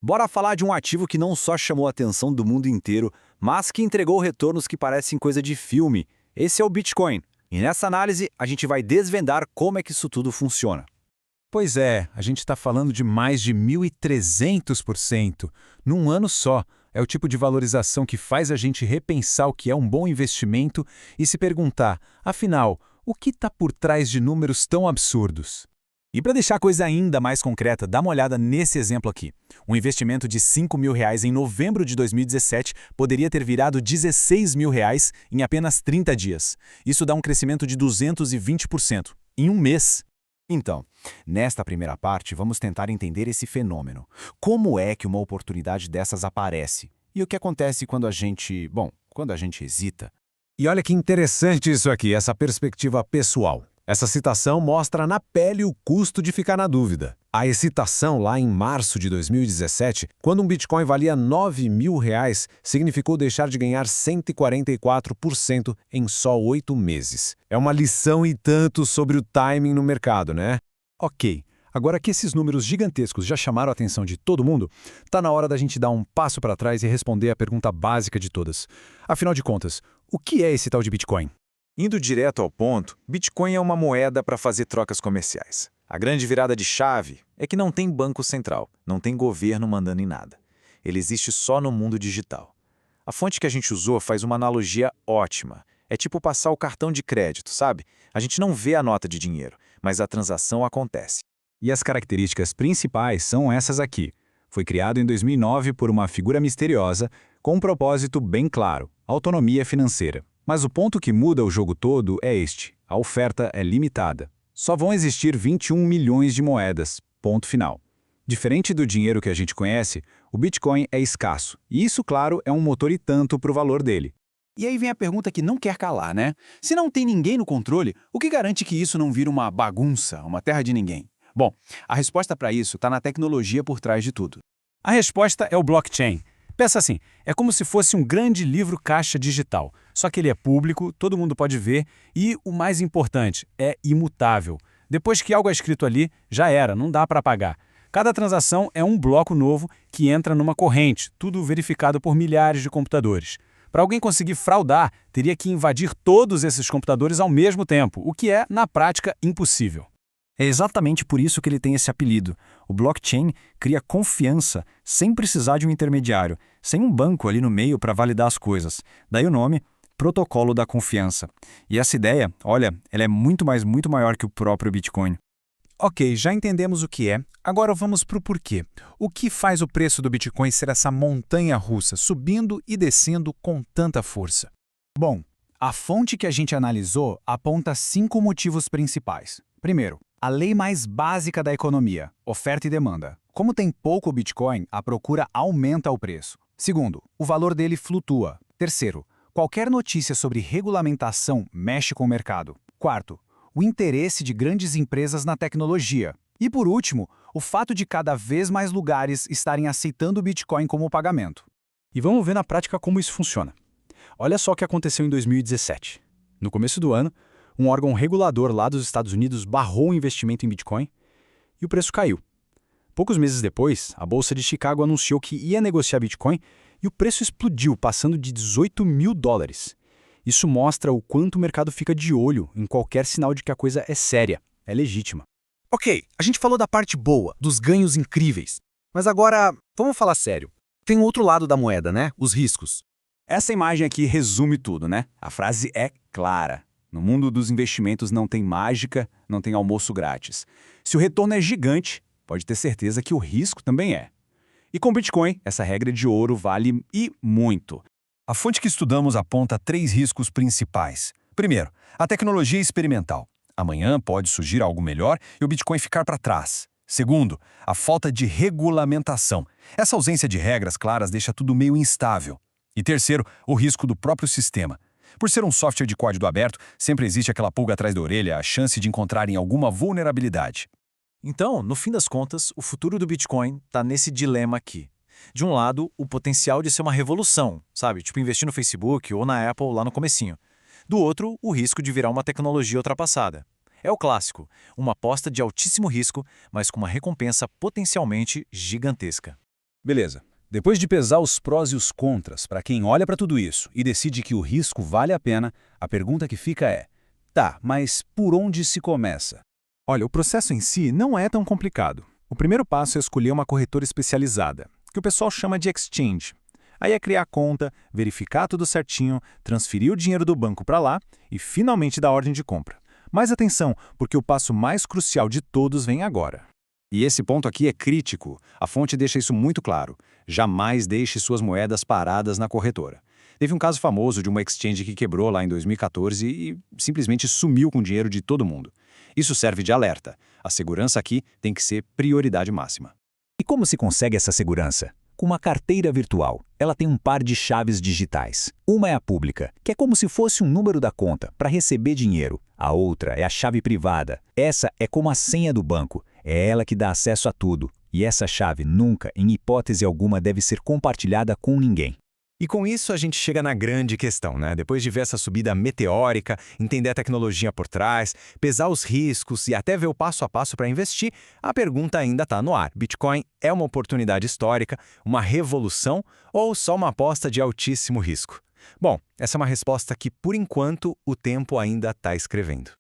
Bora falar de um ativo que não só chamou a atenção do mundo inteiro, mas que entregou retornos que parecem coisa de filme. Esse é o Bitcoin. E nessa análise, a gente vai desvendar como é que isso tudo funciona. Pois é, a gente está falando de mais de 1.300% num ano só. É o tipo de valorização que faz a gente repensar o que é um bom investimento e se perguntar, afinal, o que está por trás de números tão absurdos? E para deixar a coisa ainda mais concreta, dá uma olhada nesse exemplo aqui. Um investimento de R$ 5.000 em novembro de 2017 poderia ter virado R$ 16.000 em apenas 30 dias. Isso dá um crescimento de 220% em um mês. Então, nesta primeira parte, vamos tentar entender esse fenômeno. Como é que uma oportunidade dessas aparece? E o que acontece quando quando a gente hesita? E olha que interessante isso aqui, essa perspectiva pessoal. Essa citação mostra na pele o custo de ficar na dúvida. A excitação lá em março de 2017, quando um Bitcoin valia R$ 9.000, significou deixar de ganhar 144% em só 8 meses. É uma lição e tanto sobre o timing no mercado, né? Ok, agora que esses números gigantescos já chamaram a atenção de todo mundo, tá na hora da gente dar um passo para trás e responder a pergunta básica de todas. Afinal de contas, o que é esse tal de Bitcoin? Indo direto ao ponto, Bitcoin é uma moeda para fazer trocas comerciais. A grande virada de chave é que não tem banco central, não tem governo mandando em nada. Ele existe só no mundo digital. A fonte que a gente usou faz uma analogia ótima. É tipo passar o cartão de crédito, sabe? A gente não vê a nota de dinheiro, mas a transação acontece. E as características principais são essas aqui. Foi criado em 2009 por uma figura misteriosa, com um propósito bem claro: autonomia financeira. Mas o ponto que muda o jogo todo é este: a oferta é limitada. Só vão existir 21 milhões de moedas, ponto final. Diferente do dinheiro que a gente conhece, o Bitcoin é escasso, e isso, claro, é um motor e tanto para o valor dele. E aí vem a pergunta que não quer calar, né? Se não tem ninguém no controle, o que garante que isso não vira uma bagunça, uma terra de ninguém? Bom, a resposta para isso está na tecnologia por trás de tudo. A resposta é o blockchain. Pensa assim, é como se fosse um grande livro-caixa digital, só que ele é público, todo mundo pode ver e, o mais importante, é imutável. Depois que algo é escrito ali, já era, não dá para apagar. Cada transação é um bloco novo que entra numa corrente, tudo verificado por milhares de computadores. Para alguém conseguir fraudar, teria que invadir todos esses computadores ao mesmo tempo, o que é, na prática, impossível. É exatamente por isso que ele tem esse apelido. O blockchain cria confiança sem precisar de um intermediário, sem um banco ali no meio para validar as coisas. Daí o nome, Protocolo da Confiança. E essa ideia, olha, ela é muito maior que o próprio Bitcoin. Ok, já entendemos o que é, agora vamos para o porquê. O que faz o preço do Bitcoin ser essa montanha-russa, subindo e descendo com tanta força? Bom, a fonte que a gente analisou aponta 5 motivos principais. Primeiro, a lei mais básica da economia, oferta e demanda. Como tem pouco Bitcoin, a procura aumenta o preço. Segundo, o valor dele flutua. Terceiro, qualquer notícia sobre regulamentação mexe com o mercado. Quarto, o interesse de grandes empresas na tecnologia. E por último, o fato de cada vez mais lugares estarem aceitando o Bitcoin como pagamento. E vamos ver na prática como isso funciona. Olha só o que aconteceu em 2017. No começo do ano, um órgão regulador lá dos Estados Unidos barrou o investimento em Bitcoin e o preço caiu. Poucos meses depois, a Bolsa de Chicago anunciou que ia negociar Bitcoin e o preço explodiu, passando de $18.000. Isso mostra o quanto o mercado fica de olho em qualquer sinal de que a coisa é séria, é legítima. Ok, a gente falou da parte boa, dos ganhos incríveis. Mas agora, vamos falar sério. Tem o outro lado da moeda, né? Os riscos. Essa imagem aqui resume tudo, né? A frase é clara. No mundo dos investimentos não tem mágica, não tem almoço grátis. Se o retorno é gigante, pode ter certeza que o risco também é. E com Bitcoin, essa regra de ouro vale e muito. A fonte que estudamos aponta 3 riscos principais. Primeiro, a tecnologia experimental. Amanhã pode surgir algo melhor e o Bitcoin ficar para trás. Segundo, a falta de regulamentação. Essa ausência de regras claras deixa tudo meio instável. E terceiro, o risco do próprio sistema. Por ser um software de código aberto, sempre existe aquela pulga atrás da orelha, a chance de encontrarem alguma vulnerabilidade. Então, no fim das contas, o futuro do Bitcoin está nesse dilema aqui. De um lado, o potencial de ser uma revolução, sabe? Tipo investir no Facebook ou na Apple lá no comecinho. Do outro, o risco de virar uma tecnologia ultrapassada. É o clássico, uma aposta de altíssimo risco, mas com uma recompensa potencialmente gigantesca. Beleza. Depois de pesar os prós e os contras para quem olha para tudo isso e decide que o risco vale a pena, a pergunta que fica é: tá, mas por onde se começa? Olha, o processo em si não é tão complicado. O primeiro passo é escolher uma corretora especializada, que o pessoal chama de exchange. Aí é criar a conta, verificar tudo certinho, transferir o dinheiro do banco para lá e finalmente dar ordem de compra. Mas atenção, porque o passo mais crucial de todos vem agora. E esse ponto aqui é crítico. A fonte deixa isso muito claro. Jamais deixe suas moedas paradas na corretora. Teve um caso famoso de uma exchange que quebrou lá em 2014 e simplesmente sumiu com o dinheiro de todo mundo. Isso serve de alerta. A segurança aqui tem que ser prioridade máxima. E como se consegue essa segurança? Com uma carteira virtual. Ela tem um par de chaves digitais. Uma é a pública, que é como se fosse um número da conta para receber dinheiro. A outra é a chave privada. Essa é como a senha do banco. É ela que dá acesso a tudo. E essa chave nunca, em hipótese alguma, deve ser compartilhada com ninguém. E com isso a gente chega na grande questão, né? Depois de ver essa subida meteórica, entender a tecnologia por trás, pesar os riscos e até ver o passo a passo para investir, a pergunta ainda está no ar. Bitcoin é uma oportunidade histórica, uma revolução ou só uma aposta de altíssimo risco? Bom, essa é uma resposta que, por enquanto, o tempo ainda está escrevendo.